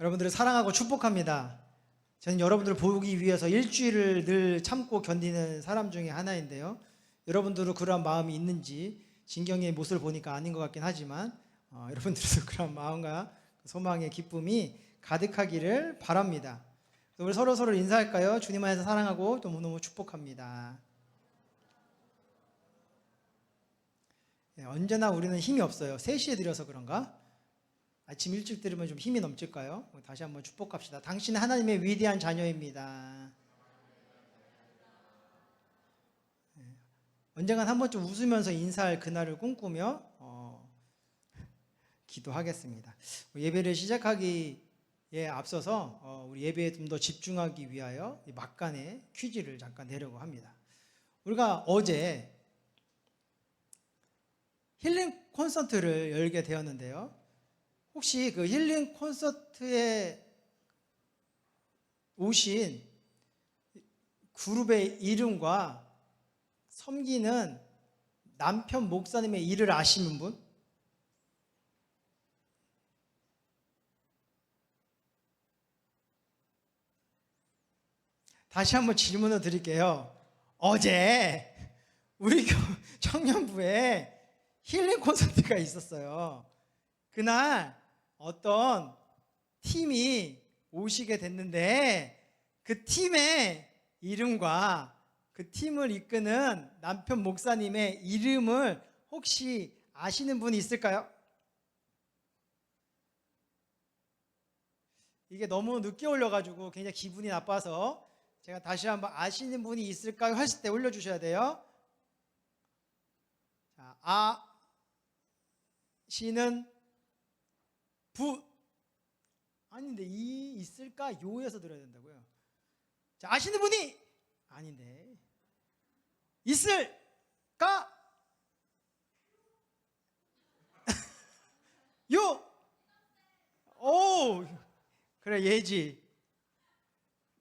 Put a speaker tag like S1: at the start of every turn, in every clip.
S1: 여러분들을 사랑하고 축복합니다. 저는 여러분들을 보기 위해서 일주일을 늘 참고 견디는 사람 중에 하나인데요. 여러분들도 그러한 마음이 있는지 진경의 모습을 보니까 아닌 것 같긴 하지만 여러분들도 그런 마음과 소망의 기쁨이 가득하기를 바랍니다. 우리 서로 인사할까요? 주님 안에서 사랑하고 너무너무 축복합니다. 언제나 우리는 힘이 없어요. 3시에 드려서 그런가? 아침 일찍 들으면 좀 힘이 넘칠까요? 다시 한번 축복합시다. 당신은 하나님의 위대한 자녀입니다. 언젠간 한 번쯤 웃으면서 인사할 그날을 꿈꾸며 기도하겠습니다. 예배를 시작하기에 앞서서 우리 예배에 좀 더 집중하기 위하여 막간에 퀴즈를 잠깐 내려고 합니다. 우리가 어제 힐링 콘서트를 열게 되었는데요. 혹시 그 힐링 콘서트에 오신 그룹의 이름과 섬기는 남편 목사님의 일을 아시는 분? 다시 한번 질문을 드릴게요. 어제 우리 청년부에 힐링 콘서트가 있었어요. 그날 어떤 팀이 오시게 됐는데 그 팀의 이름과 그 팀을 이끄는 남편 목사님의 이름을 혹시 아시는 분이 있을까요? 이게 너무 늦게 올려가지고 굉장히 기분이 나빠서 제가 다시 한번 아시는 분이 있을까요? 했을 때 올려주셔야 돼요. 자, 아시는 아닌데 이 있을까? 요에서 들어야 된다고요. 자, 아시는 분이 아닌데 있을까? 요. 오, 그래 예지.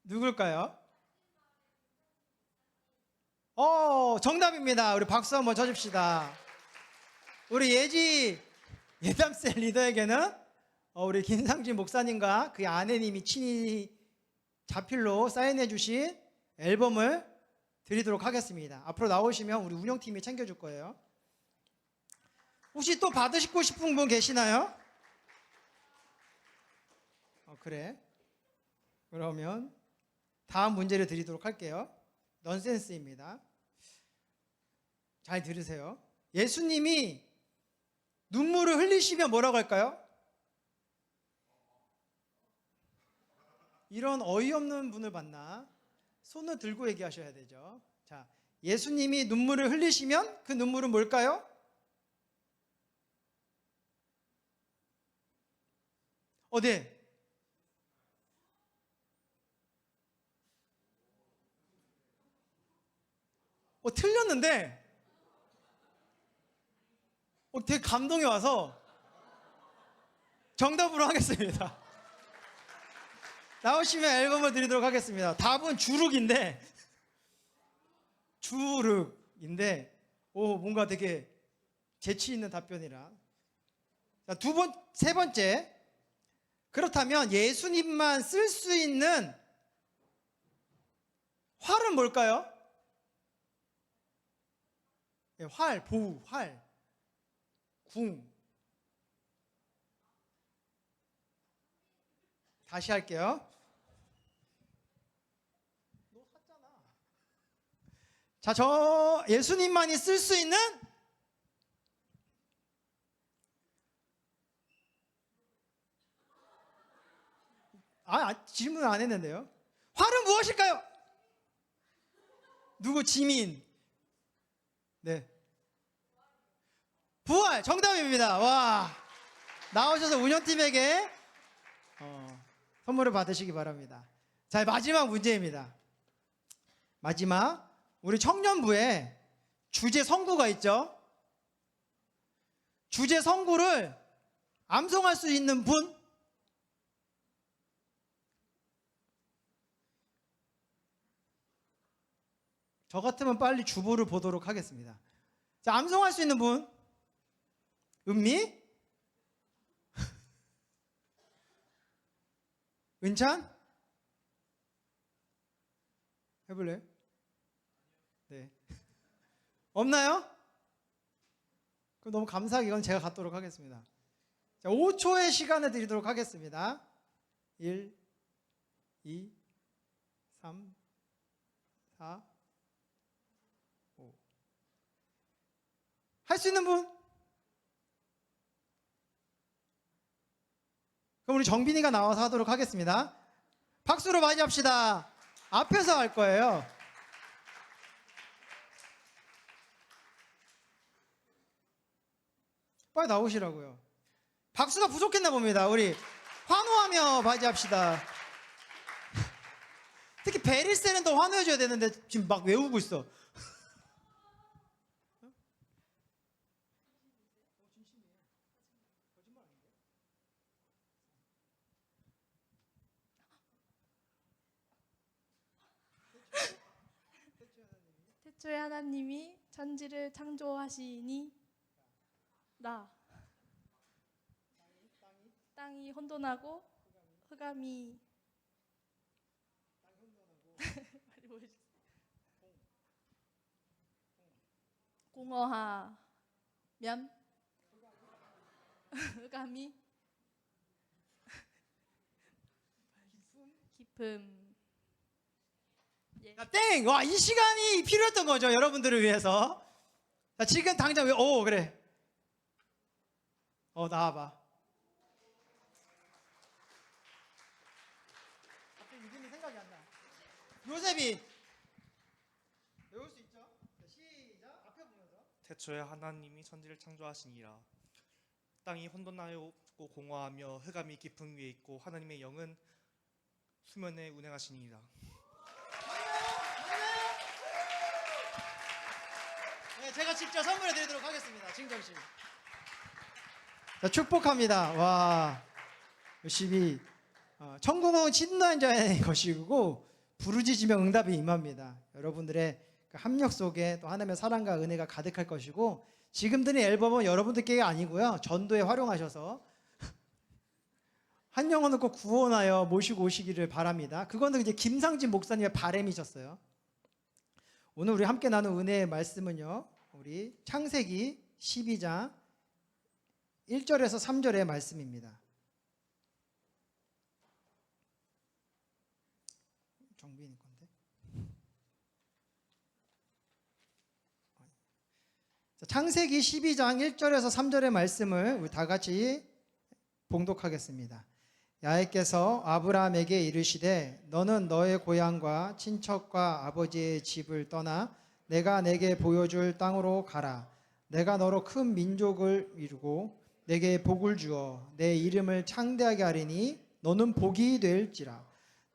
S1: 누굴까요? 정답입니다. 우리 박수 한번 쳐줍시다. 우리 예지 예담셀 리더에게는 우리 김상진 목사님과 그의 아내님이 친히 자필로 사인해 주신 앨범을 드리도록 하겠습니다. 앞으로 나오시면 우리 운영팀이 챙겨줄 거예요. 혹시 또 받으시고 싶은 분 계시나요? 그래. 그러면 다음 문제를 드리도록 할게요. 넌센스입니다. 잘 들으세요. 예수님이 눈물을 흘리시면 뭐라고 할까요? 이런 어이없는 분을 봤나? 손을 들고 얘기하셔야 되죠. 자, 예수님이 눈물을 흘리시면 그 눈물은 뭘까요? 네. 틀렸는데 되게 감동이 와서 정답으로 하겠습니다. 나오시면 앨범을 드리도록 하겠습니다. 답은 주륵인데 뭔가 되게 재치 있는 답변이라. 자, 세 번째. 그렇다면 예수님만 쓸 수 있는 활은 뭘까요? 활, 보우, 활, 궁. 다시 할게요. 너 샀잖아. 자, 예수님만이 쓸 수 있는 질문 안 했는데요. 활은 무엇일까요? 누구? 지민. 네. 부활 정답입니다. 와, 나오셔서 운영팀에게 선물을 받으시기 바랍니다. 자, 마지막 문제입니다. 마지막 우리 청년부에 주제 성구가 있죠. 주제 성구를 암송할 수 있는 분? 저 같으면 빨리 주보를 보도록 하겠습니다. 자, 암송할 수 있는 분? 은미? 은찬? 해볼래요? 네. 없나요? 그럼 너무 감사하게 이건 제가 갖도록 하겠습니다. 자, 5초의 시간을 드리도록 하겠습니다. 1, 2, 3, 4, 5. 할 수 있는 분? 그럼 우리 정빈이가 나와서 하도록 하겠습니다. 박수로 맞이합시다. 앞에서 할 거예요. 빨리 나오시라고요. 박수가 부족했나 봅니다. 우리 환호하며 맞이합시다. 특히 베리스는 더 환호해줘야 되는데 지금 막 외우고 있어.
S2: 태초에 하나님이 천지를 창조하시니 땅이 혼돈하고 흑암이 빨리 보여주세요. 공허하면 흑암이 깊음.
S1: 자, 땡! 와, 이 시간이 필요했던 거죠. 여러분들을 위해서. 자, 지금 당장 오, 그래. 나와봐. 갑자기 이름이 생각이 안 나. 요셉이. 외울 수 있죠? 자, 시작. 앞에 보면서.
S3: 태초에 하나님이 천지를 창조하시니라. 땅이 혼돈하고 공허하며 흑암이 깊음 위에 있고 하나님의 영은 수면에 운행하시니라.
S1: 네, 제가 직접 선물해 드리도록 하겠습니다. 증정식. 자, 축복합니다. 와, 열심히 천국은 친노한 자의 것이고 부르짖으면 응답이 임합니다. 여러분들의 그 합력 속에 또 하나님의 사랑과 은혜가 가득할 것이고, 지금 드린 앨범은 여러분들께 아니고요, 전도에 활용하셔서 한 영혼을 꼭 구원하여 모시고 오시기를 바랍니다. 그거는 이제 김상진 목사님의 바람이셨어요. 오늘 우리 함께 나눈 은혜의 말씀은요, 우리 창세기 12장 1절에서 3절의 말씀입니다. 정빈이 건데. 자, 창세기 12장 1절에서 3절의 말씀을 우리 다 같이 봉독하겠습니다. 야훼께서 아브라함에게 이르시되 너는 너의 고향과 친척과 아버지의 집을 떠나 내가 내게 보여줄 땅으로 가라. 내가 너로 큰 민족을 이루고 내게 복을 주어 내 이름을 창대하게 하리니 너는 복이 될지라.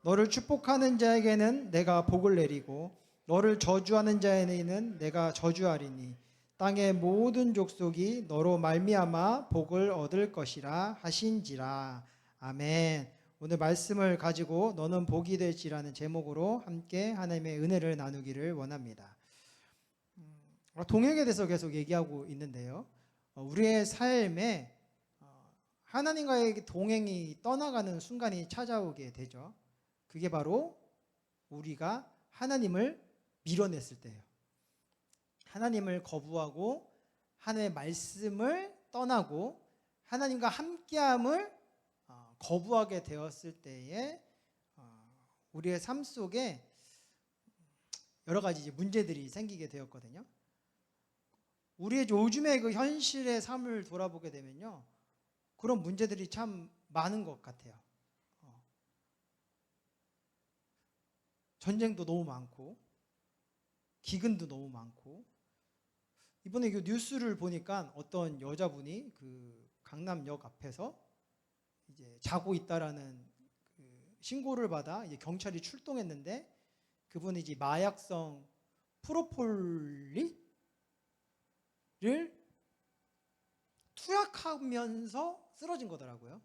S1: 너를 축복하는 자에게는 내가 복을 내리고 너를 저주하는 자에게는 내가 저주하리니 땅의 모든 족속이 너로 말미암아 복을 얻을 것이라 하신지라. 아멘. 오늘 말씀을 가지고 너는 복이 될지라는 제목으로 함께 하나님의 은혜를 나누기를 원합니다. 동행에 대해서 계속 얘기하고 있는데요, 우리의 삶에 하나님과의 동행이 떠나가는 순간이 찾아오게 되죠. 그게 바로 우리가 하나님을 밀어냈을 때예요. 하나님을 거부하고 하나님의 말씀을 떠나고 하나님과 함께함을 거부하게 되었을 때에 우리의 삶 속에 여러 가지 이제 문제들이 생기게 되었거든요. 우리의 요즘의 그 현실의 삶을 돌아보게 되면요, 그런 문제들이 참 많은 것 같아요. 전쟁도 너무 많고 기근도 너무 많고, 이번에 그 뉴스를 보니까 어떤 여자분이 그 강남역 앞에서 이제 자고 있다라는 그 신고를 받아 이제 경찰이 출동했는데, 그분이 이제 마약성 프로폴리를 투약하면서 쓰러진 거더라고요.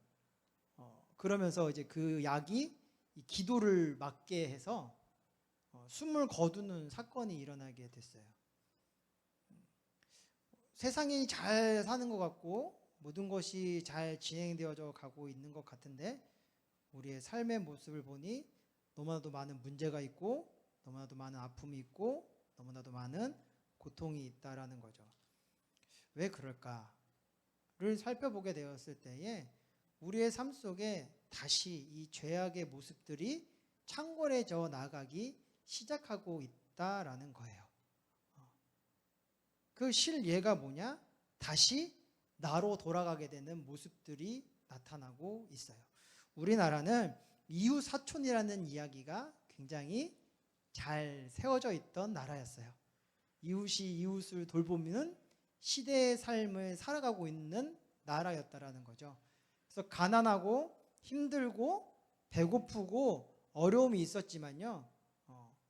S1: 그러면서 이제 그 약이 이 기도를 막게 해서 숨을 거두는 사건이 일어나게 됐어요. 세상이 잘 사는 것 같고 모든 것이 잘 진행되어져 가고 있는 것 같은데, 우리의 삶의 모습을 보니 너무나도 많은 문제가 있고 너무나도 많은 아픔이 있고 너무나도 많은 고통이 있다라는 거죠. 왜 그럴까를 살펴보게 되었을 때에 우리의 삶 속에 다시 이 죄악의 모습들이 창궐해져 나가기 시작하고 있다라는 거예요. 그 실예가 뭐냐? 다시 나로 돌아가게 되는 모습들이 나타나고 있어요. 우리나라는 이웃 사촌이라는 이야기가 굉장히 잘 세워져 있던 나라였어요. 이웃이 이웃을 돌보는 시대의 삶을 살아가고 있는 나라였다라는 거죠. 그래서 가난하고 힘들고 배고프고 어려움이 있었지만요,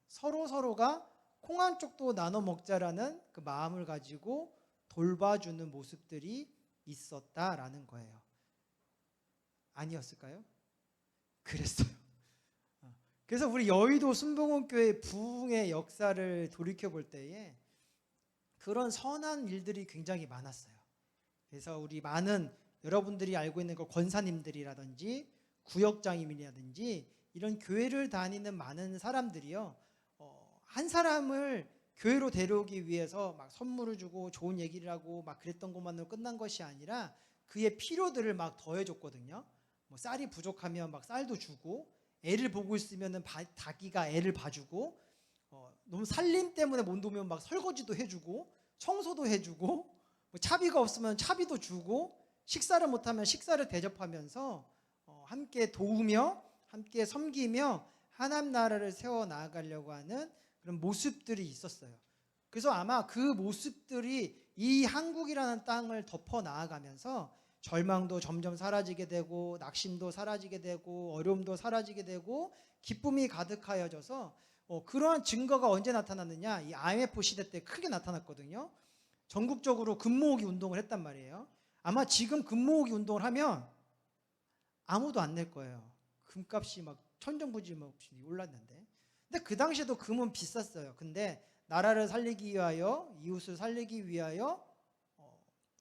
S1: 서로가 콩 한 쪽도 나눠 먹자라는 그 마음을 가지고 돌봐주는 모습들이 있었다라는 거예요. 아니었을까요? 그랬어요. 그래서 우리 여의도 순복음교회 부흥의 역사를 돌이켜볼 때에 그런 선한 일들이 굉장히 많았어요. 그래서 우리 많은 여러분들이 알고 있는 그 권사님들이라든지 구역장님이라든지 이런 교회를 다니는 많은 사람들이요, 한 사람을 교회로 데려오기 위해서 막 선물을 주고 좋은 얘기를 하고 막 그랬던 것만으로 끝난 것이 아니라 그의 필요들을 막 더해줬거든요. 뭐 쌀이 부족하면 막 쌀도 주고, 애를 보고 있으면은 자기가 애를 봐주고, 너무 살림 때문에 못 오면 막 설거지도 해주고, 청소도 해주고, 뭐 차비가 없으면 차비도 주고, 식사를 못하면 식사를 대접하면서 함께 도우며 함께 섬기며 하나님 나라를 세워 나아가려고 하는 그런 모습들이 있었어요. 그래서 아마 그 모습들이 이 한국이라는 땅을 덮어 나아가면서 절망도 점점 사라지게 되고 낙심도 사라지게 되고 어려움도 사라지게 되고 기쁨이 가득하여져서 그러한 증거가 언제 나타났느냐, 이 IMF 시대 때 크게 나타났거든요. 전국적으로 금모으기 운동을 했단 말이에요. 아마 지금 금모으기 운동을 하면 아무도 안 낼 거예요. 금값이 막 천정부지없이 올랐는데. 근데 그 당시에도 금은 비쌌어요. 근데 나라를 살리기 위하여, 이웃을 살리기 위하여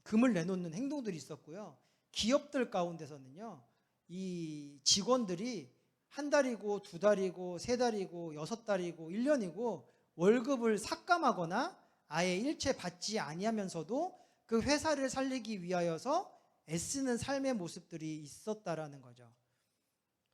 S1: 금을 내놓는 행동들이 있었고요. 기업들 가운데서는요, 이 직원들이 한 달이고 두 달이고 세 달이고 여섯 달이고 1년이고 월급을 삭감하거나 아예 일체 받지 아니하면서도 그 회사를 살리기 위하여서 애쓰는 삶의 모습들이 있었다라는 거죠.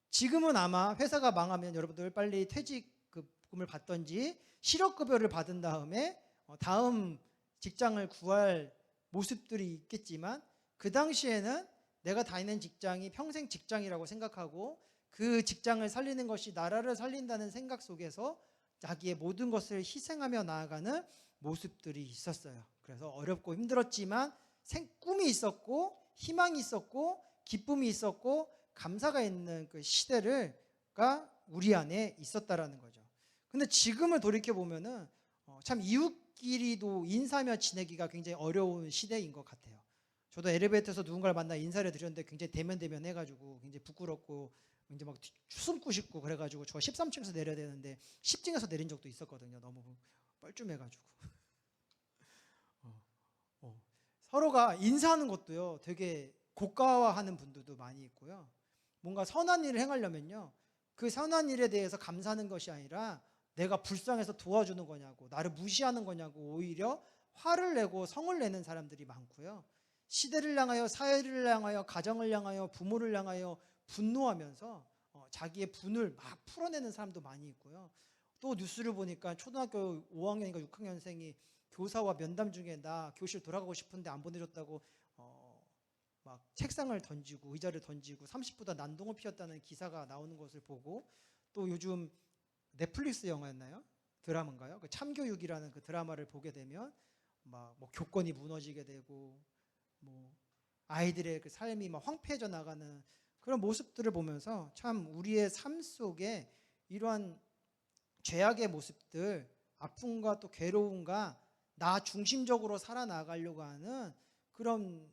S1: 지금은 아마 회사가 망하면 여러분들 빨리 퇴직금을 받든지 실업급여를 받은 다음에 다음 직장을 구할 모습들이 있겠지만, 그 당시에는 내가 다니는 직장이 평생 직장이라고 생각하고 그 직장을 살리는 것이 나라를 살린다는 생각 속에서 자기의 모든 것을 희생하며 나아가는 모습들이 있었어요. 그래서 어렵고 힘들었지만 꿈이 있었고 희망이 있었고 기쁨이 있었고 감사가 있는 그 시대가 우리 안에 있었다라는 거죠. 근데 지금을 돌이켜 보면은 참 이웃끼리도 인사하며 지내기가 굉장히 어려운 시대인 것 같아요. 저도 엘리베이터에서 누군가를 만나 인사를 드렸는데 굉장히 대면 해가지고 굉장히 부끄럽고 이제 막 숨고 싶고 그래가지고 저 13층에서 내려야 되는데 10층에서 내린 적도 있었거든요. 너무 뻘쭘해가지고. 서로가 인사하는 것도요, 되게 고가화하는 분들도 많이 있고요. 뭔가 선한 일을 행하려면요, 그 선한 일에 대해서 감사하는 것이 아니라 내가 불쌍해서 도와주는 거냐고, 나를 무시하는 거냐고 오히려 화를 내고 성을 내는 사람들이 많고요. 시대를 향하여, 사회를 향하여, 가정을 향하여, 부모를 향하여 분노하면서 자기의 분을 막 풀어내는 사람도 많이 있고요. 또 뉴스를 보니까 초등학교 5학년인가 6학년생이 교사와 면담 중에 나 교실 돌아가고 싶은데 안 보내줬다고 막 책상을 던지고 의자를 던지고 30보다 난동을 피웠다는 기사가 나오는 것을 보고, 또 요즘 넷플릭스 영화였나요? 드라마인가요? 그 참교육이라는 그 드라마를 보게 되면 막 뭐 교권이 무너지게 되고 뭐 아이들의 그 삶이 막 황폐해져 나가는 그런 모습들을 보면서 참 우리의 삶 속에 이러한 죄악의 모습들, 아픔과 또 괴로움과 나 중심적으로 살아나가려고 하는 그런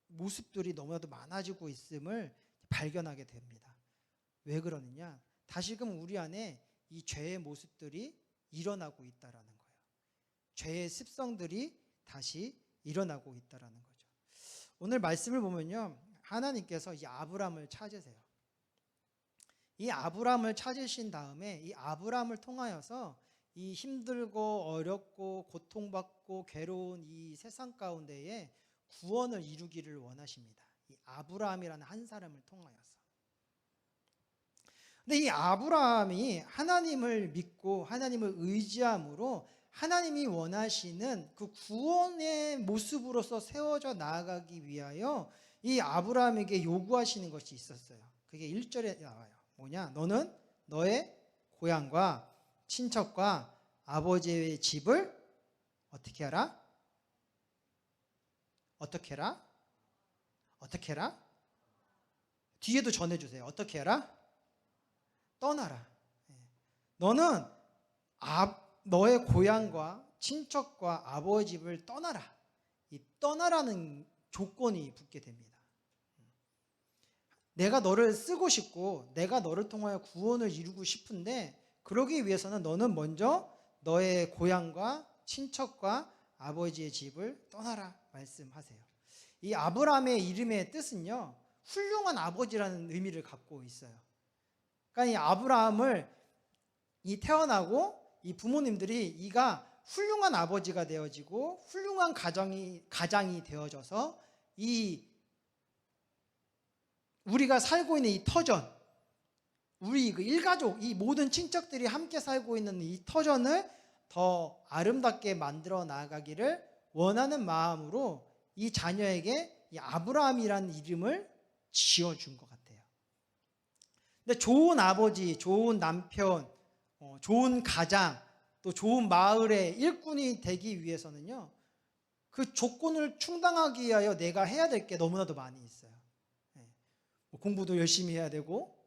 S1: 모습들이 너무나도 많아지고 있음을 발견하게 됩니다. 왜 그러느냐? 다시금 우리 안에 이 죄의 모습들이 일어나고 있다라는 거예요. 죄의 습성들이 다시 일어나고 있다라는 거죠. 오늘 말씀을 보면요, 하나님께서 이 아브람을 찾으세요. 이 아브라함을 찾으신 다음에 이 아브라함을 통하여서 이 힘들고 어렵고 고통받고 괴로운 이 세상 가운데에 구원을 이루기를 원하십니다. 이 아브라함이라는 한 사람을 통하여서. 근데 이 아브라함이 하나님을 믿고 하나님을 의지함으로 하나님이 원하시는 그 구원의 모습으로서 세워져 나아가기 위하여 이 아브라함에게 요구하시는 것이 있었어요. 그게 1절에 나와요. 뭐냐? 너는 너의 고향과 친척과 아버지의 집을 어떻게 하라? 어떻게 해라? 어떻게 해라? 뒤에도 전해주세요. 어떻게 해라? 떠나라. 너는 너의 고향과 친척과 아버지 집을 떠나라. 이 떠나라는 조건이 붙게 됩니다. 내가 너를 쓰고 싶고 내가 너를 통하여 구원을 이루고 싶은데 그러기 위해서는 너는 먼저 너의 고향과 친척과 아버지의 집을 떠나라 말씀하세요. 이 아브라함의 이름의 뜻은요, 훌륭한 아버지라는 의미를 갖고 있어요. 그러니까 이 아브라함을 태어나고 이 부모님들이 이가 훌륭한 아버지가 되어지고 훌륭한 가장이 되어져서 이 우리가 살고 있는 이 터전, 우리 그 일가족, 이 모든 친척들이 함께 살고 있는 이 터전을 더 아름답게 만들어 나가기를 원하는 마음으로 이 자녀에게 이 아브라함이라는 이름을 지어준 것 같아요. 근데 좋은 아버지, 좋은 남편, 좋은 가장, 또 좋은 마을의 일꾼이 되기 위해서는요, 그 조건을 충당하기 위하여 내가 해야 될 게 너무나도 많이 있어요. 공부도 열심히 해야 되고,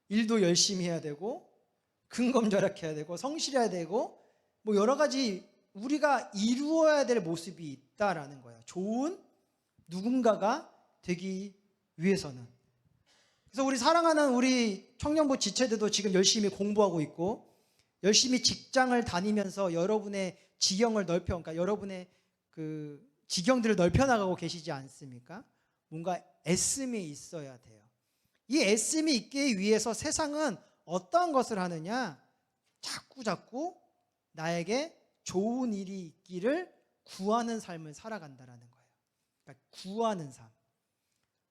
S1: 일도 열심히 해야 되고, 근검절약해야 되고, 성실해야 되고, 뭐 여러 가지 우리가 이루어야 될 모습이 있다라는 거예요. 좋은 누군가가 되기 위해서는. 그래서 우리 사랑하는 우리 청년부 지체들도 지금 열심히 공부하고 있고 열심히 직장을 다니면서 여러분의 지경을 그러니까 여러분의 그 지경들을 넓혀나가고 계시지 않습니까? 뭔가 애씀이 있어야 돼요. 이 애씀이 있기 위해서 세상은 어떤 것을 하느냐? 자꾸 나에게 좋은 일이 있기를 구하는 삶을 살아간다라는 거예요. 그러니까 구하는 삶.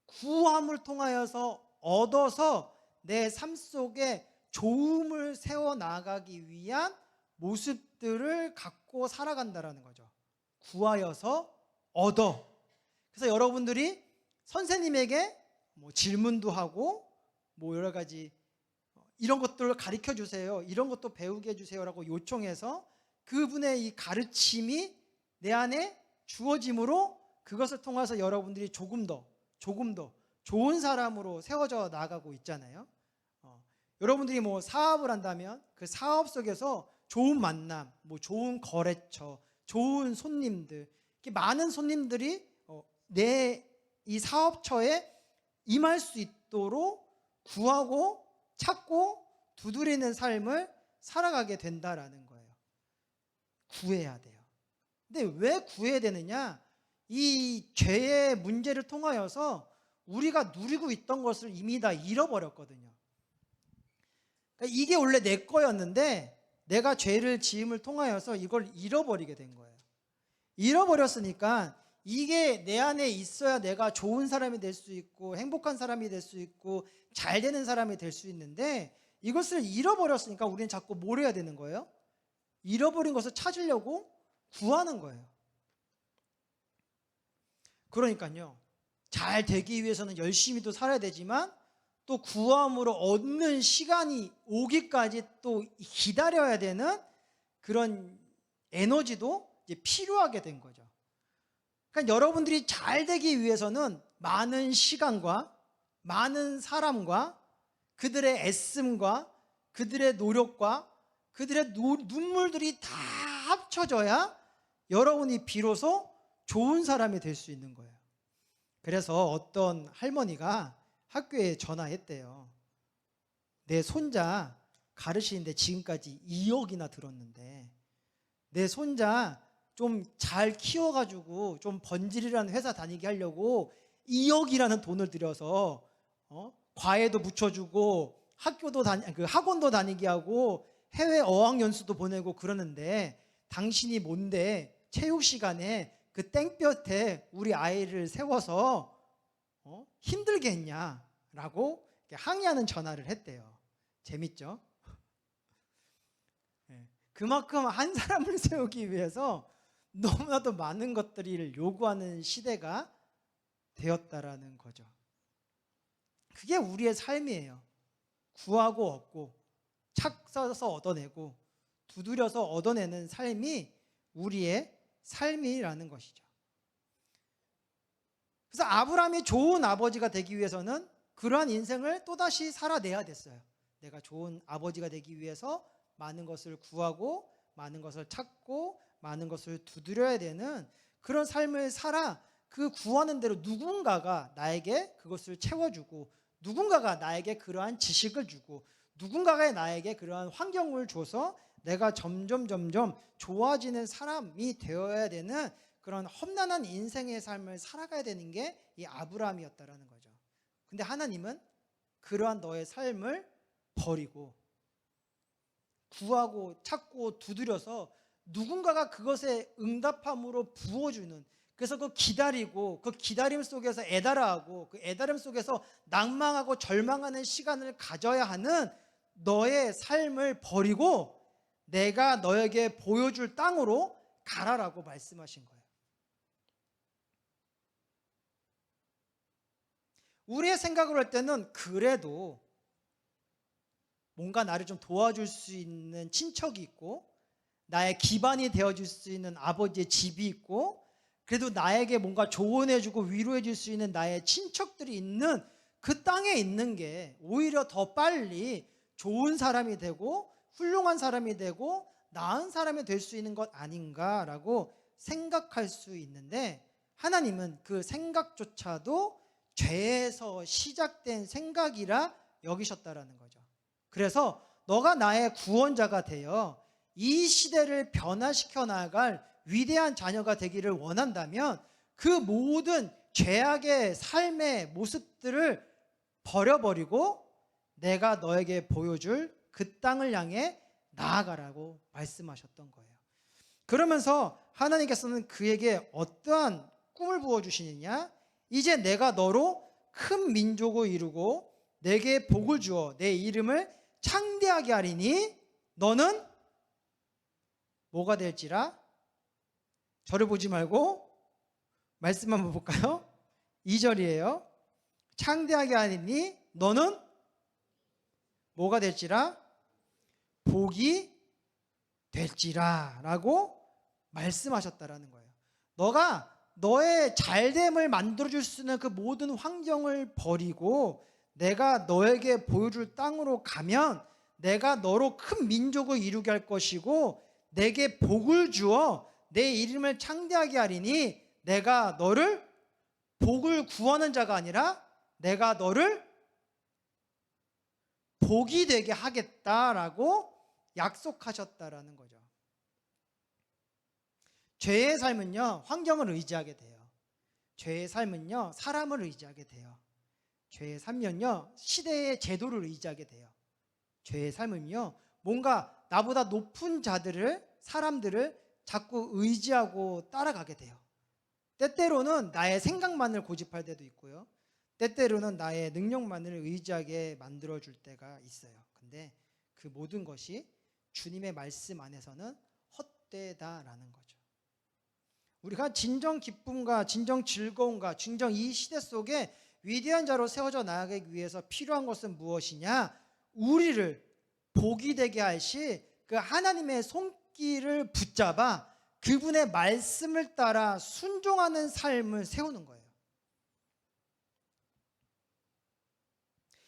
S1: 구함을 통하여서 얻어서 내 삶 속에 좋음을 세워나가기 위한 모습들을 갖고 살아간다라는 거죠. 구하여서 얻어. 그래서 여러분들이 선생님에게 뭐 질문도 하고 뭐 여러 가지 이런 것들을 가르쳐 주세요, 이런 것도 배우게 해주세요라고 요청해서 그분의 이 가르침이 내 안에 주어짐으로 그것을 통해서 여러분들이 조금 더 좋은 사람으로 세워져 나가고 있잖아요. 여러분들이 뭐 사업을 한다면 그 사업 속에서 좋은 만남, 뭐 좋은 거래처, 좋은 손님들, 이렇게 많은 손님들이 내 이 사업처에 임할 수 있도록 구하고 찾고 두드리는 삶을 살아가게 된다라는 거예요. 구해야 돼요. 근데 왜 구해야 되느냐? 이 죄의 문제를 통하여서 우리가 누리고 있던 것을 이미 다 잃어버렸거든요. 그러니까 이게 원래 내 거였는데 내가 죄를 지음을 통하여서 이걸 잃어버리게 된 거예요. 잃어버렸으니까 이게 내 안에 있어야 내가 좋은 사람이 될 수 있고 행복한 사람이 될 수 있고 잘 되는 사람이 될 수 있는데 이것을 잃어버렸으니까 우리는 자꾸 뭘 해야 되는 거예요? 잃어버린 것을 찾으려고 구하는 거예요. 그러니까요, 잘 되기 위해서는 열심히도 살아야 되지만 또 구함으로 얻는 시간이 오기까지 또 기다려야 되는 그런 에너지도 이제 필요하게 된 거죠. 그러니까 여러분들이 잘 되기 위해서는 많은 시간과 많은 사람과 그들의 애씀과 그들의 노력과 그들의 눈물들이 다 합쳐져야 여러분이 비로소 좋은 사람이 될 수 있는 거예요. 그래서 어떤 할머니가 학교에 전화했대요. 내 손자 가르치는데 지금까지 2억이나 들었는데 내 손자 좀 잘 키워가지고 좀 번질이라는 회사 다니게 하려고 2억이라는 돈을 들여서 과외도 묻혀주고 학원도 다니게 하고 해외 어학연수도 보내고 그러는데 당신이 뭔데 체육 시간에 그 땡볕에 우리 아이를 세워서 힘들게 했냐라고 항의하는 전화를 했대요. 재밌죠? 그만큼 한 사람을 세우기 위해서 너무나도 많은 것들을 요구하는 시대가 되었다라는 거죠. 그게 우리의 삶이에요. 구하고 얻고 찾아서 얻어내고 두드려서 얻어내는 삶이 우리의 삶이라는 것이죠. 그래서 아브라함이 좋은 아버지가 되기 위해서는 그러한 인생을 또다시 살아내야 됐어요. 내가 좋은 아버지가 되기 위해서 많은 것을 구하고 많은 것을 찾고 많은 것을 두드려야 되는 그런 삶을 살아 그 구하는 대로 누군가가 나에게 그것을 채워주고 누군가가 나에게 그러한 지식을 주고 누군가가 나에게 그러한 환경을 줘서 내가 점점 좋아지는 사람이 되어야 되는 그런 험난한 인생의 삶을 살아가야 되는 게 이 아브라함이었다라는 거죠. 근데 하나님은 그러한 너의 삶을 버리고 구하고 찾고 두드려서 누군가가 그것에 응답함으로 부어주는, 그래서 그 기다리고 그 기다림 속에서 애달아하고 그 애달음 속에서 낭망하고 절망하는 시간을 가져야 하는 너의 삶을 버리고 내가 너에게 보여줄 땅으로 가라라고 말씀하신 거예요. 우리의 생각을 할 때는 그래도 뭔가 나를 좀 도와줄 수 있는 친척이 있고 나의 기반이 되어줄 수 있는 아버지의 집이 있고 그래도 나에게 뭔가 조언해주고 위로해줄 수 있는 나의 친척들이 있는 그 땅에 있는 게 오히려 더 빨리 좋은 사람이 되고 훌륭한 사람이 되고 나은 사람이 될 수 있는 것 아닌가라고 생각할 수 있는데 하나님은 그 생각조차도 죄에서 시작된 생각이라 여기셨다라는 거죠. 그래서 너가 나의 구원자가 되어 이 시대를 변화시켜 나갈 위대한 자녀가 되기를 원한다면 그 모든 죄악의 삶의 모습들을 버려버리고 내가 너에게 보여줄 그 땅을 향해 나아가라고 말씀하셨던 거예요. 그러면서 하나님께서는 그에게 어떠한 꿈을 부어주시느냐? 이제 내가 너로 큰 민족을 이루고 내게 복을 주어 내 이름을 창대하게 하리니 너는 뭐가 될지라? 저를 보지 말고 말씀 한번 볼까요? 2절이에요. 창대하게 하리니 너는 뭐가 될지라? 복이 될지라 라고 말씀하셨다라는 거예요. 너가 너의 잘됨을 만들어줄 수 있는 그 모든 환경을 버리고 내가 너에게 보여줄 땅으로 가면 내가 너로 큰 민족을 이루게 할 것이고 내게 복을 주어 내 이름을 창대하게 하리니 내가 너를 복을 구하는 자가 아니라 내가 너를 복이 되게 하겠다라고 약속하셨다라는 거죠. 죄의 삶은요, 환경을 의지하게 돼요. 죄의 삶은요, 사람을 의지하게 돼요. 죄의 삶은요, 시대의 제도를 의지하게 돼요. 죄의 삶은요, 뭔가 나보다 높은 자들을, 사람들을 자꾸 의지하고 따라가게 돼요. 때때로는 나의 생각만을 고집할 때도 있고요. 때때로는 나의 능력만을 의지하게 만들어줄 때가 있어요. 근데 그 모든 것이 주님의 말씀 안에서는 헛되다라는 거죠. 우리가 진정 기쁨과 진정 즐거움과 진정 이 시대 속에 위대한 자로 세워져 나가기 위해서 필요한 것은 무엇이냐? 우리를 복이 되게 하시 그 하나님의 손길을 붙잡아 그분의 말씀을 따라 순종하는 삶을 세우는 거예요.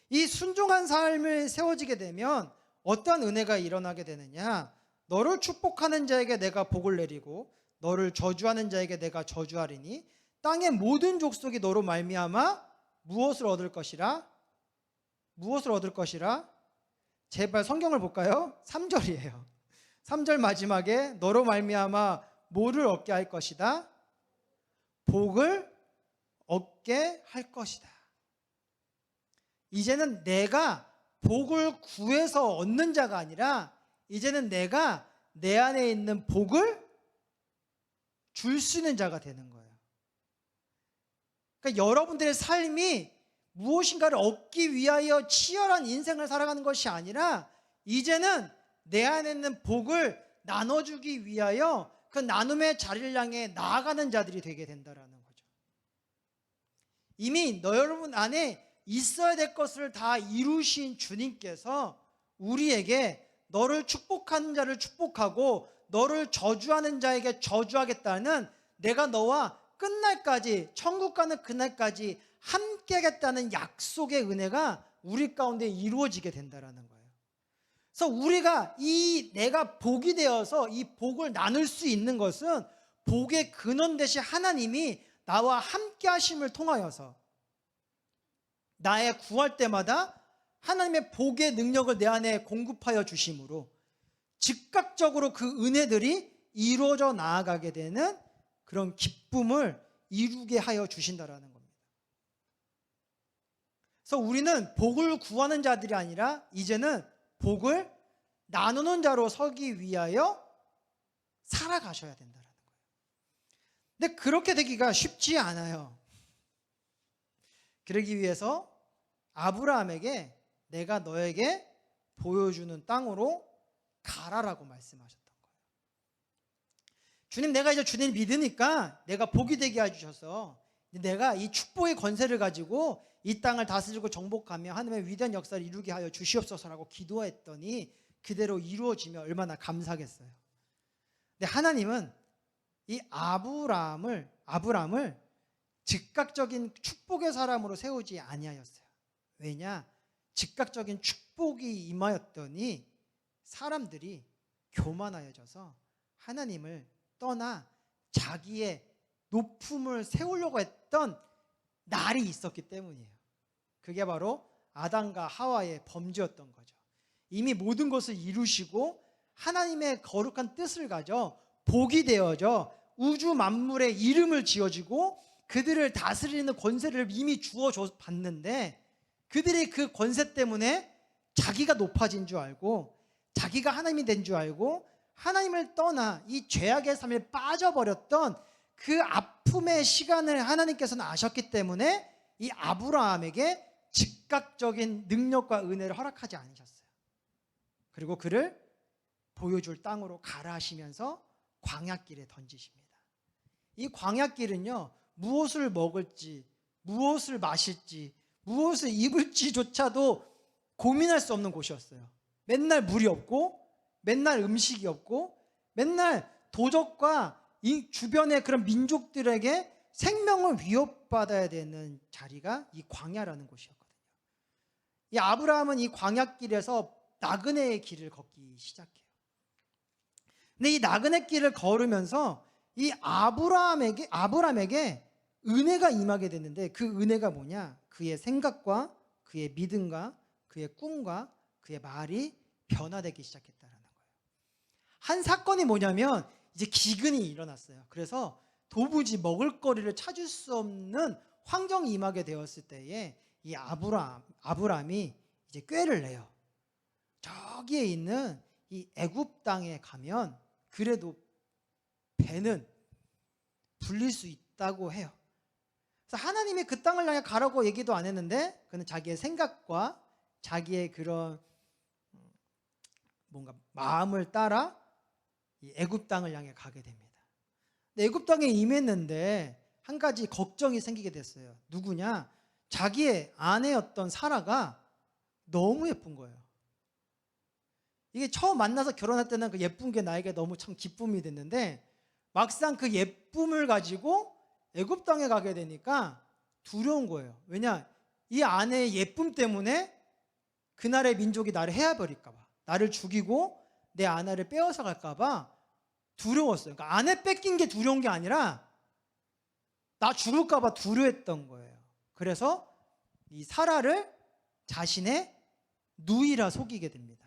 S1: 이 순종한 삶을 세워지게 되면 어떤 은혜가 일어나게 되느냐? 너를 축복하는 자에게 내가 복을 내리고 너를 저주하는 자에게 내가 저주하리니 땅의 모든 족속이 너로 말미암아 무엇을 얻을 것이라? 무엇을 얻을 것이라? 제발 성경을 볼까요? 3절이에요. 3절 마지막에 너로 말미암아 뭐를 얻게 할 것이다? 복을 얻게 할 것이다. 이제는 내가 복을 구해서 얻는 자가 아니라 이제는 내가 내 안에 있는 복을 줄 수 있는 자가 되는 거예요. 그러니까 여러분들의 삶이 무엇인가를 얻기 위하여 치열한 인생을 살아가는 것이 아니라 이제는 내 안에 있는 복을 나눠주기 위하여 그 나눔의 자리를 향해 나아가는 자들이 되게 된다라는 거죠. 이미 여러분 안에 있어야 될 것을 다 이루신 주님께서 우리에게 너를 축복하는 자를 축복하고 너를 저주하는 자에게 저주하겠다는, 내가 너와 끝날까지, 천국 가는 그날까지 함께 하겠다는 약속의 은혜가 우리 가운데 이루어지게 된다라는 거예요. 그래서 우리가 내가 복이 되어서 이 복을 나눌 수 있는 것은 복의 근원 되신 하나님이 나와 함께 하심을 통하여서, 나의 구할 때마다 하나님의 복의 능력을 내 안에 공급하여 주심으로 즉각적으로 그 은혜들이 이루어져 나아가게 되는 그런 기쁨을 이루게 하여 주신다라는 겁니다. 그래서 우리는 복을 구하는 자들이 아니라 이제는 복을 나누는 자로 서기 위하여 살아가셔야 된다는 거예요. 근데 그렇게 되기가 쉽지 않아요. 그러기 위해서 아브라함에게 내가 너에게 보여주는 땅으로 가라라고 말씀하셨던 거예요. 주님, 내가 이제 주님 믿으니까 내가 복이 되게 해주셔서 내가 이 축복의 권세를 가지고 이 땅을 다스리고 정복하며 하나님의 위대한 역사를 이루게 하여 주시옵소서라고 기도했더니 그대로 이루어지면 얼마나 감사하겠어요. 근데 하나님은 이 아브라함을 즉각적인 축복의 사람으로 세우지 아니하였어요. 왜냐? 즉각적인 축복이 임하였더니 사람들이 교만하여져서 하나님을 떠나 자기의 높음을 세우려고 했던 날이 있었기 때문이에요. 그게 바로 아담과 하와의 범죄였던 거죠. 이미 모든 것을 이루시고 하나님의 거룩한 뜻을 가져 복이 되어져 우주 만물의 이름을 지어주고 그들을 다스리는 권세를 이미 주어 봤는데, 그들이 그 권세 때문에 자기가 높아진 줄 알고 자기가 하나님이 된 줄 알고 하나님을 떠나 이 죄악의 삶에 빠져버렸던 그 아픔의 시간을 하나님께서는 아셨기 때문에 이 아브라함에게 즉각적인 능력과 은혜를 허락하지 않으셨어요. 그리고 그를 보여줄 땅으로 가라 하시면서 광야길에 던지십니다. 이 광야길은요, 무엇을 먹을지, 무엇을 마실지, 무엇을 입을지조차도 고민할 수 없는 곳이었어요. 맨날 물이 없고, 맨날 음식이 없고, 맨날 도적과 이 주변의 그런 민족들에게 생명을 위협받아야 되는 자리가 이 광야라는 곳이었거든요. 이 아브라함은 이 광야길에서 나그네의 길을 걷기 시작해요. 근데 이 나그네 길을 걸으면서 이 아브라함에게 은혜가 임하게 됐는데, 그 은혜가 뭐냐? 그의 생각과 그의 믿음과 그의 꿈과 그의 말이 변화되기 시작했다는 거예요. 한 사건이 뭐냐면 이제 기근이 일어났어요. 그래서 도무지 먹을거리를 찾을 수 없는 환경이 임하게 되었을 때에 이 아브라함이 이제 꾀를 내요. 저기에 있는 이 애굽 땅에 가면 그래도 배는 불릴 수 있다고 해요. 그래서 하나님이 그 땅을 향해 가라고 얘기도 안 했는데 그는 자기의 생각과 자기의 그런 뭔가 마음을 따라 이 애굽 땅을 향해 가게 됩니다. 근데 애굽 땅에 임했는데 한 가지 걱정이 생기게 됐어요. 누구냐? 자기의 아내였던 사라가 너무 예쁜 거예요. 이게 처음 만나서 결혼할 때는 그 예쁜 게 나에게 너무 참 기쁨이 됐는데, 막상 그 예쁨을 가지고 애굽 땅에 가게 되니까 두려운 거예요. 왜냐? 이 아내의 예쁨 때문에 그날의 민족이 나를 해야버릴까 봐, 나를 죽이고 내 아내를 빼앗아 갈까 봐 두려웠어요. 그러니까 아내 뺏긴 게 두려운 게 아니라 나 죽을까 봐 두려웠던 거예요. 그래서 이 사라를 자신의 누이라 속이게 됩니다.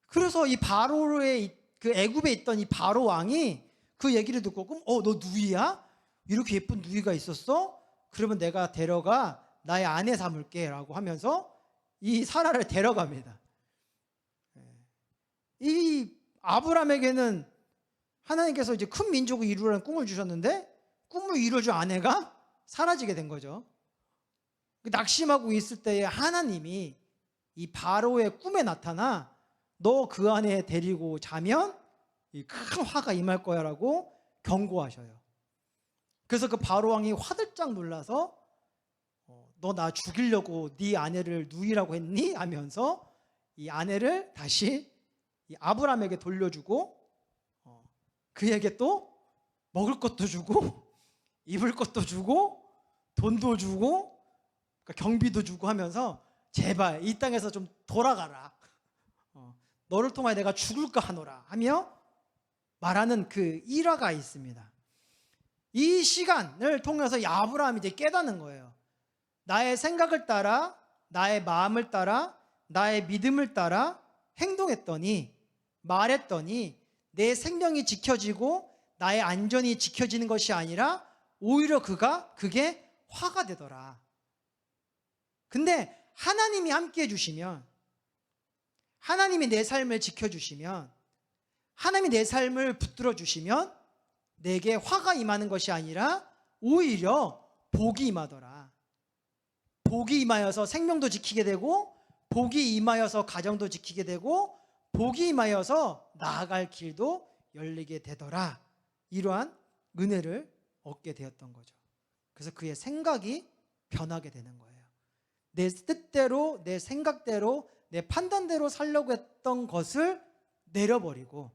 S1: 그래서 이 바로의 그 애굽에 있던 이 바로 왕이 그 얘기를 듣고, 그럼 너 누이야? 이렇게 예쁜 누이가 있었어? 그러면 내가 데려가 나의 아내 삼을게 라고 하면서 이 사라를 데려갑니다. 이 아브라함에게는 하나님께서 이제 큰 민족을 이루라는 꿈을 주셨는데 꿈을 이루어준 아내가 사라지게 된 거죠. 낙심하고 있을 때에 하나님이 이 바로의 꿈에 나타나 너 그 안에 데리고 자면 이 큰 화가 임할 거야 라고 경고하셔요. 그래서 그 바로 왕이 화들짝 놀라서 너 나 죽이려고 네 아내를 누이라고 했니? 하면서 이 아내를 다시 이 아브라함에게 돌려주고 그에게 또 먹을 것도 주고 입을 것도 주고 돈도 주고 그러니까 경비도 주고 하면서 제발 이 땅에서 좀 돌아가라. 너를 통하여 내가 죽을까 하노라 하며 말하는 그 일화가 있습니다. 이 시간을 통해서 이 아브라함이 이제 깨닫는 거예요. 나의 생각을 따라, 나의 마음을 따라, 나의 믿음을 따라 행동했더니, 말했더니 내 생명이 지켜지고 나의 안전이 지켜지는 것이 아니라 오히려 그게 화가 되더라. 근데 하나님이 함께 해주시면, 하나님이 내 삶을 지켜주시면, 하나님이 내 삶을 붙들어 주시면 내게 화가 임하는 것이 아니라 오히려 복이 임하더라. 복이 임하여서 생명도 지키게 되고, 복이 임하여서 가정도 지키게 되고, 복이 임하여서 나아갈 길도 열리게 되더라. 이러한 은혜를 얻게 되었던 거죠. 그래서 그의 생각이 변하게 되는 거예요. 내 뜻대로, 내 생각대로, 내 판단대로 살려고 했던 것을 내려버리고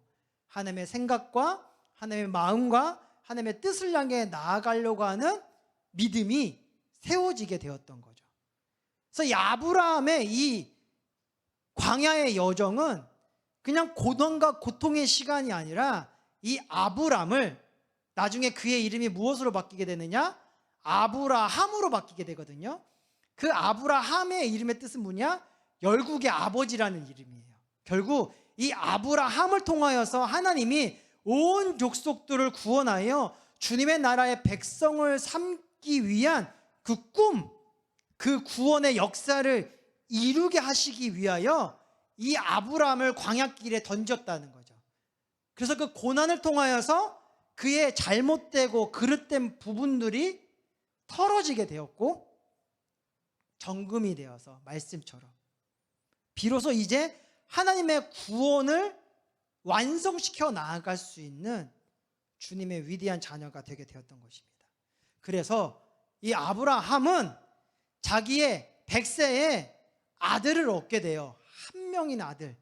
S1: 하나님의 생각과 하나님의 마음과 하나님의 뜻을 향해 나아가려고 하는 믿음이 세워지게 되었던 거죠. 그래서 이 아브라함의 이 광야의 여정은 그냥 고난과 고통의 시간이 아니라 이 아브람을 나중에 그의 이름이 무엇으로 바뀌게 되느냐? 아브라함으로 바뀌게 되거든요. 그 아브라함의 이름의 뜻은 뭐냐? 열국의 아버지라는 이름이에요. 결국 이 아브라함을 통하여서 하나님이 온 족속들을 구원하여 주님의 나라의 백성을 삼기 위한 그 꿈, 그 구원의 역사를 이루게 하시기 위하여 이 아브라함을 광야길에 던졌다는 거죠. 그래서 그 고난을 통하여서 그의 잘못되고 그릇된 부분들이 털어지게 되었고 정금이 되어서 말씀처럼 비로소 이제 하나님의 구원을 완성시켜 나아갈 수 있는 주님의 위대한 자녀가 되게 되었던 것입니다. 그래서 이 아브라함은 자기의 100세에 아들을 얻게 돼요. 한 명인 아들.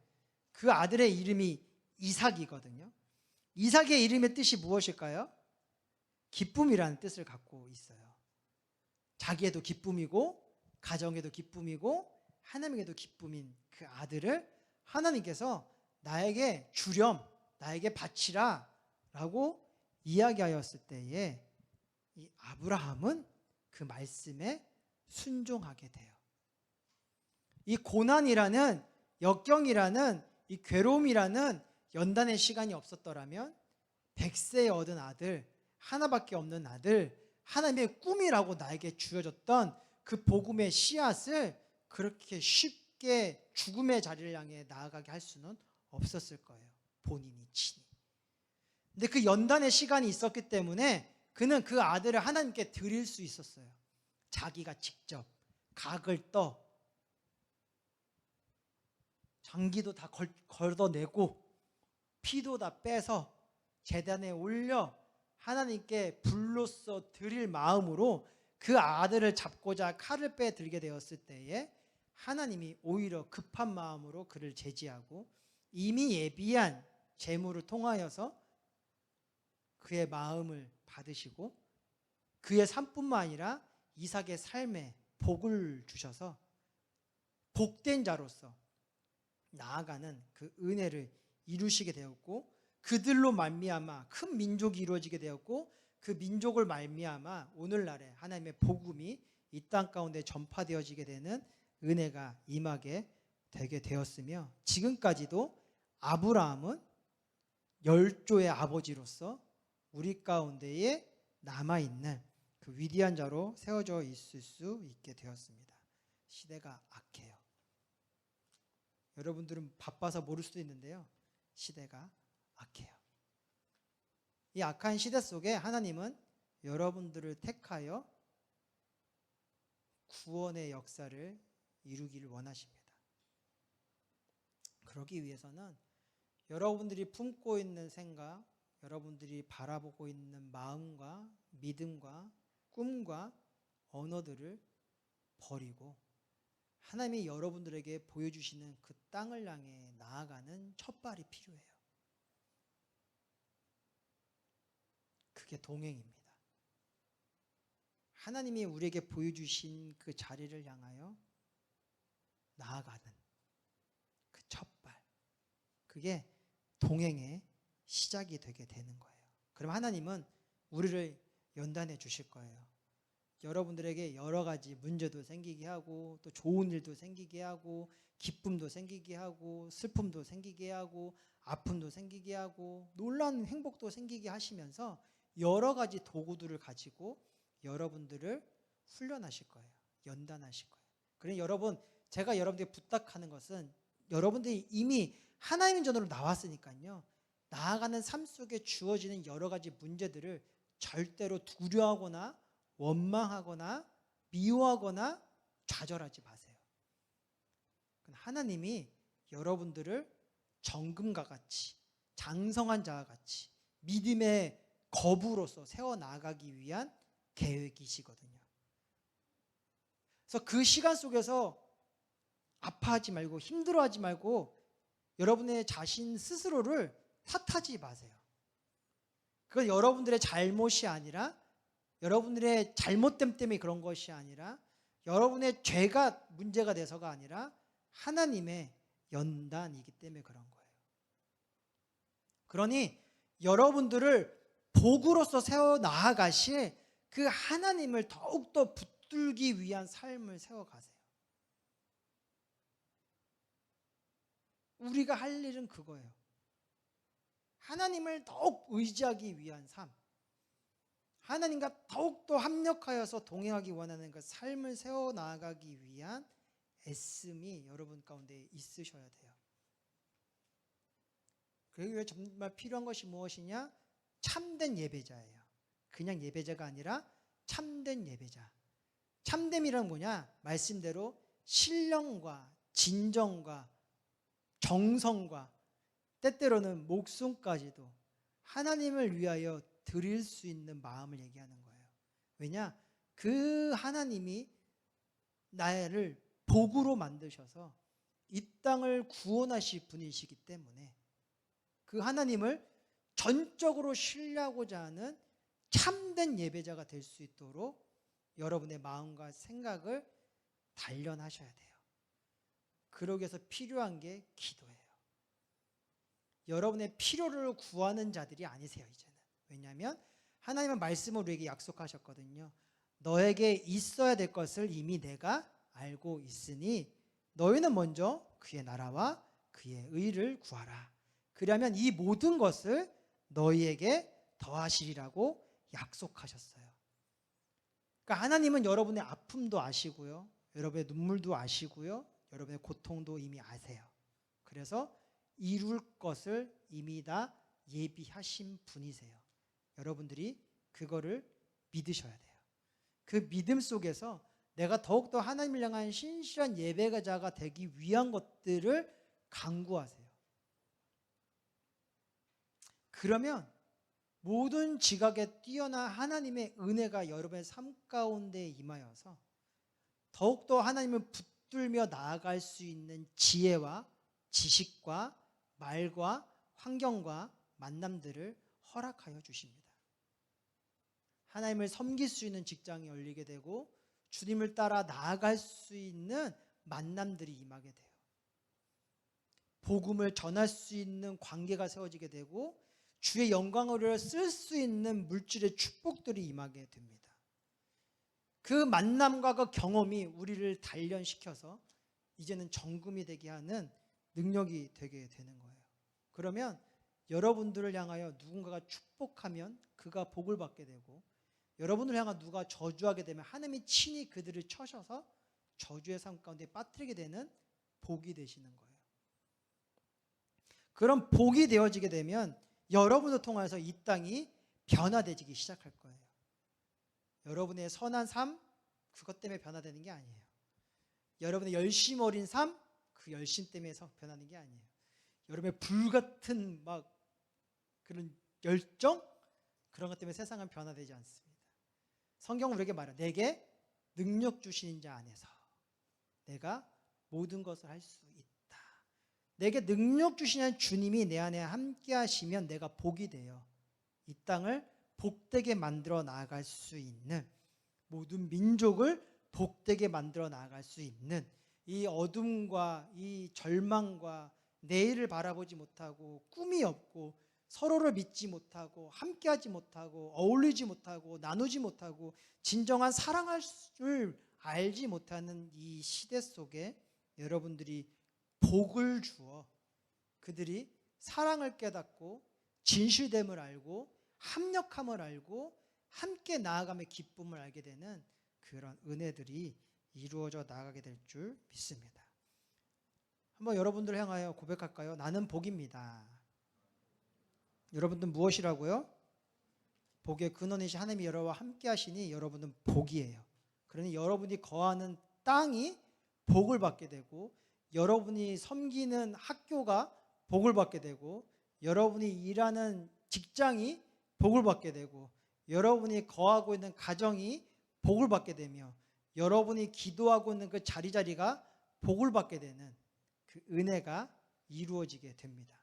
S1: 그 아들의 이름이 이삭이거든요. 이삭의 이름의 뜻이 무엇일까요? 기쁨이라는 뜻을 갖고 있어요. 자기에도 기쁨이고 가정에도 기쁨이고 하나님에게도 기쁨인 그 아들을 하나님께서 나에게 주렴, 나에게 바치라 라고 이야기하였을 때에 이 아브라함은 그 말씀에 순종하게 돼요. 이 고난이라는 역경이라는 이 괴로움이라는 연단의 시간이 없었더라면 100세에 얻은 아들, 하나밖에 없는 아들, 하나님의 꿈이라고 나에게 주어졌던 그 복음의 씨앗을 그렇게 쉽게 죽음의 자리를 향해 나아가게 할 수는 없었을 거예요. 본인이 친히. 근데 그 연단의 시간이 있었기 때문에 그는 그 아들을 하나님께 드릴 수 있었어요. 자기가 직접 각을 떠 장기도 다 걷어내고 피도 다 빼서 제단에 올려 하나님께 불로써 드릴 마음으로 그 아들을 잡고자 칼을 빼들게 되었을 때에 하나님이 오히려 급한 마음으로 그를 제지하고 이미 예비한 제물을 통하여서 그의 마음을 받으시고 그의 삶뿐만 아니라 이삭의 삶에 복을 주셔서 복된 자로서 나아가는 그 은혜를 이루시게 되었고 그들로 말미암아 큰 민족이 이루어지게 되었고 그 민족을 말미암아 오늘날에 하나님의 복음이 이 땅 가운데 전파되어지게 되는 은혜가 임하게 되게 되었으며 지금까지도 아브라함은 열조의 아버지로서 우리 가운데에 남아있는 그 위대한 자로 세워져 있을 수 있게 되었습니다. 시대가 악해요. 여러분들은 바빠서 모를 수도 있는데요. 시대가 악해요. 이 악한 시대 속에 하나님은 여러분들을 택하여 구원의 역사를 이루기를 원하십니다. 그러기 위해서는 여러분들이 품고 있는 생각, 여러분들이 바라보고 있는 마음과 믿음과 꿈과 언어들을 버리고 하나님이 여러분들에게 보여주시는 그 땅을 향해 나아가는 첫발이 필요해요. 그게 동행입니다. 하나님이 우리에게 보여주신 그 자리를 향하여 나아가는 그 첫발, 그게 동행의 시작이 되게 되는 거예요. 그럼 하나님은 우리를 연단해 주실 거예요. 여러분들에게 여러 가지 문제도 생기게 하고 또 좋은 일도 생기게 하고 기쁨도 생기게 하고 슬픔도 생기게 하고 아픔도 생기게 하고 놀라운 행복도 생기게 하시면서 여러 가지 도구들을 가지고 여러분들을 훈련하실 거예요. 연단하실 거예요. 그러니 여러분, 제가 여러분들에게 부탁하는 것은 여러분들이 이미 하나님의 전으로 나왔으니까요. 나아가는 삶 속에 주어지는 여러 가지 문제들을 절대로 두려워하거나 원망하거나 미워하거나 좌절하지 마세요. 하나님이 여러분들을 정금과 같이 장성한 자와 같이 믿음의 거부로서 세워나가기 위한 계획이시거든요. 그래서 그 시간 속에서 아파하지 말고 힘들어하지 말고 여러분의 자신 스스로를 탓하지 마세요. 그건 여러분들의 잘못이 아니라 여러분들의 잘못됨 때문에 그런 것이 아니라 여러분의 죄가 문제가 돼서가 아니라 하나님의 연단이기 때문에 그런 거예요. 그러니 여러분들을 복으로서 세워나가실 그 하나님을 더욱더 붙들기 위한 삶을 세워가세요. 우리가 할 일은 그거예요. 하나님을 더욱 의지하기 위한 삶, 하나님과 더욱더 합력하여서 동행하기 원하는 그 삶을 세워나가기 위한 애씀이 여러분 가운데 있으셔야 돼요. 그러기 위해 정말 필요한 것이 무엇이냐? 참된 예배자예요. 그냥 예배자가 아니라 참된 예배자. 참됨이란 뭐냐? 말씀대로 신령과 진정과 정성과 때때로는 목숨까지도 하나님을 위하여 드릴 수 있는 마음을 얘기하는 거예요. 왜냐? 그 하나님이 나를 복으로 만드셔서 이 땅을 구원하실 분이시기 때문에 그 하나님을 전적으로 신뢰하고자 하는 참된 예배자가 될 수 있도록 여러분의 마음과 생각을 단련하셔야 돼요. 그러기 위해서 필요한 게 기도예요. 여러분의 필요를 구하는 자들이 아니세요, 이제는. 왜냐하면 하나님은 말씀을 우리에게 약속하셨거든요. 너에게 있어야 될 것을 이미 내가 알고 있으니 너희는 먼저 그의 나라와 그의 의를 구하라. 그러면 이 모든 것을 너희에게 더하시리라고 약속하셨어요. 그러니까 하나님은 여러분의 아픔도 아시고요. 여러분의 눈물도 아시고요. 여러분의 고통도 이미 아세요. 그래서 이룰 것을 이미 다 예비하신 분이세요. 여러분들이 그거를 믿으셔야 돼요. 그 믿음 속에서 내가 더욱더 하나님을 향한 신실한 예배자가 되기 위한 것들을 강구하세요. 그러면 모든 지각에 뛰어난 하나님의 은혜가 여러분의 삶 가운데 임하여서 더욱더 하나님을 붙들며 나아갈 수 있는 지혜와 지식과 말과 환경과 만남들을 허락하여 주십니다. 하나님을 섬길 수 있는 직장이 열리게 되고 주님을 따라 나아갈 수 있는 만남들이 임하게 돼요. 복음을 전할 수 있는 관계가 세워지게 되고 주의 영광을 쓸 수 있는 물질의 축복들이 임하게 됩니다. 그 만남과 그 경험이 우리를 단련시켜서 이제는 정금이 되게 하는 능력이 되게 되는 거예요. 그러면 여러분들을 향하여 누군가가 축복하면 그가 복을 받게 되고 여러분을 향하여 누가 저주하게 되면 하나님이 친히 그들을 쳐셔서 저주의 삶 가운데 빠뜨리게 되는 복이 되시는 거예요. 그런 복이 되어지게 되면 여러분을 통해서 이 땅이 변화되기 시작할 거예요. 여러분의 선한 삶, 그것 때문에 변화되는 게 아니에요. 여러분의 열심 어린 삶, 그 열심 때문에 변하는 게 아니에요. 여러분의 불같은 막 그런 열정, 그런 것 때문에 세상은 변화되지 않습니다. 성경은 우리에게 말해요. 내게 능력 주시는 자 안에서 내가 모든 것을 할 수 있다. 내게 능력 주시는 주님이 내 안에 함께 하시면 내가 복이 돼요. 이 땅을 복되게 만들어 나아갈 수 있는, 모든 민족을 복되게 만들어 나아갈 수 있는, 이 어둠과 이 절망과 내일을 바라보지 못하고 꿈이 없고 서로를 믿지 못하고 함께하지 못하고 어울리지 못하고 나누지 못하고 진정한 사랑을 알지 못하는 이 시대 속에 여러분들이 복을 주어 그들이 사랑을 깨닫고 진실됨을 알고 합력함을 알고 함께 나아감의 기쁨을 알게 되는 그런 은혜들이 이루어져 나가게 될 줄 믿습니다. 한번 여러분들 향하여 고백할까요? 나는 복입니다. 여러분들 무엇이라고요? 복의 근원이신 하나님이 여러분과 함께 하시니 여러분은 복이에요. 그러니 여러분이 거하는 땅이 복을 받게 되고, 여러분이 섬기는 학교가 복을 받게 되고, 여러분이 일하는 직장이 복을 받게 되고, 여러분이 거하고 있는 가정이 복을 받게 되며, 여러분이 기도하고 있는 그 자리가 복을 받게 되는 그 은혜가 이루어지게 됩니다.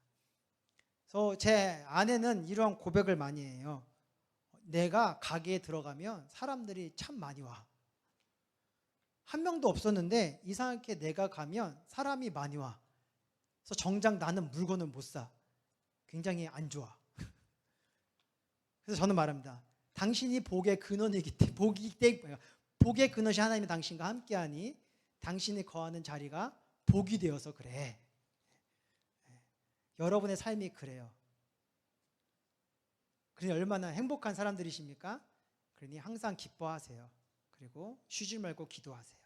S1: 그래서 제 아내는 이러한 고백을 많이 해요. 내가 가게에 들어가면 사람들이 참 많이 와. 한 명도 없었는데 이상하게 내가 가면 사람이 많이 와. 그래서 정작 나는 물건을 못 사. 굉장히 안 좋아. 그래서 저는 말합니다. 당신이 복의 근원이기 때문에, 복의 근원이 하나님이 당신과 함께하니 당신이 거하는 자리가 복이 되어서 그래. 여러분의 삶이 그래요. 그러니 얼마나 행복한 사람들이십니까? 그러니 항상 기뻐하세요. 그리고 쉬지 말고 기도하세요.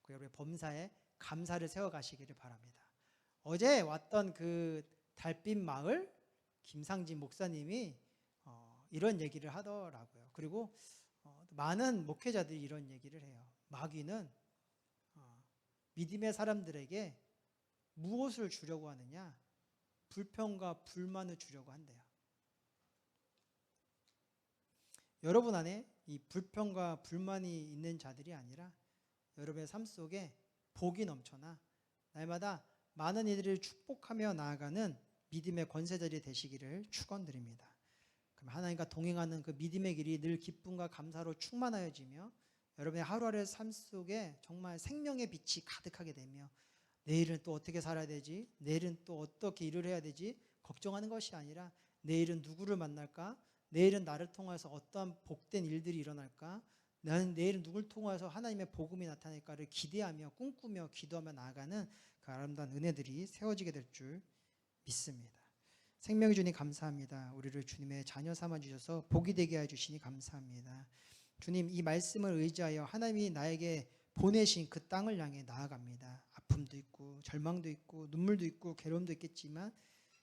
S1: 그리고 여러분의 범사에 감사를 세워가시기를 바랍니다. 어제 왔던 그 달빛 마을 김상진 목사님이 이런 얘기를 하더라고요. 그리고 많은 목회자들이 이런 얘기를 해요. 마귀는 믿음의 사람들에게 무엇을 주려고 하느냐? 불평과 불만을 주려고 한대요. 여러분 안에 이 불평과 불만이 있는 자들이 아니라 여러분의 삶 속에 복이 넘쳐나 날마다 많은 이들을 축복하며 나아가는 믿음의 권세자들이 되시기를 축원드립니다. 그럼 하나님과 동행하는 그 믿음의 길이 늘 기쁨과 감사로 충만하여지며 여러분의 하루하루의 삶 속에 정말 생명의 빛이 가득하게 되며, 내일은 또 어떻게 살아야 되지? 내일은 또 어떻게 일을 해야 되지? 걱정하는 것이 아니라 내일은 누구를 만날까? 내일은 나를 통해서 어떠한 복된 일들이 일어날까? 나는 내일은 누굴 통해서 하나님의 복음이 나타날까를 기대하며 꿈꾸며 기도하며 나아가는 그 아름다운 은혜들이 세워지게 될 줄 믿습니다. 생명의 주님 감사합니다. 우리를 주님의 자녀 삼아 주셔서 복이 되게 해 주시니 감사합니다. 주님, 이 말씀을 의지하여 하나님이 나에게 보내신 그 땅을 향해 나아갑니다. 아픔도 있고 절망도 있고 눈물도 있고 괴로움도 있겠지만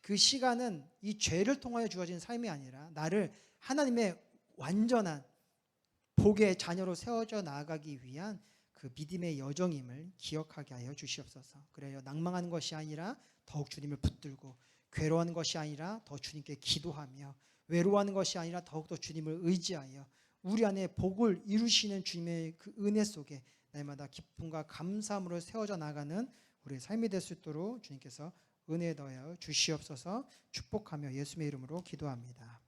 S1: 그 시간은 이 죄를 통하여 주어진 삶이 아니라 나를 하나님의 완전한 복의 자녀로 세워져 나아가기 위한 그 믿음의 여정임을 기억하게 하여 주시옵소서. 그래요, 낭망하는 것이 아니라 더욱 주님을 붙들고, 괴로워하는 것이 아니라 더 주님께 기도하며, 외로워하는 것이 아니라 더욱더 주님을 의지하여 우리 안에 복을 이루시는 주님의 그 은혜 속에 날마다 기쁨과 감사함으로 세워져 나가는 우리의 삶이 될 수 있도록 주님께서 은혜 더하여 주시옵소서. 축복하며 예수님의 이름으로 기도합니다.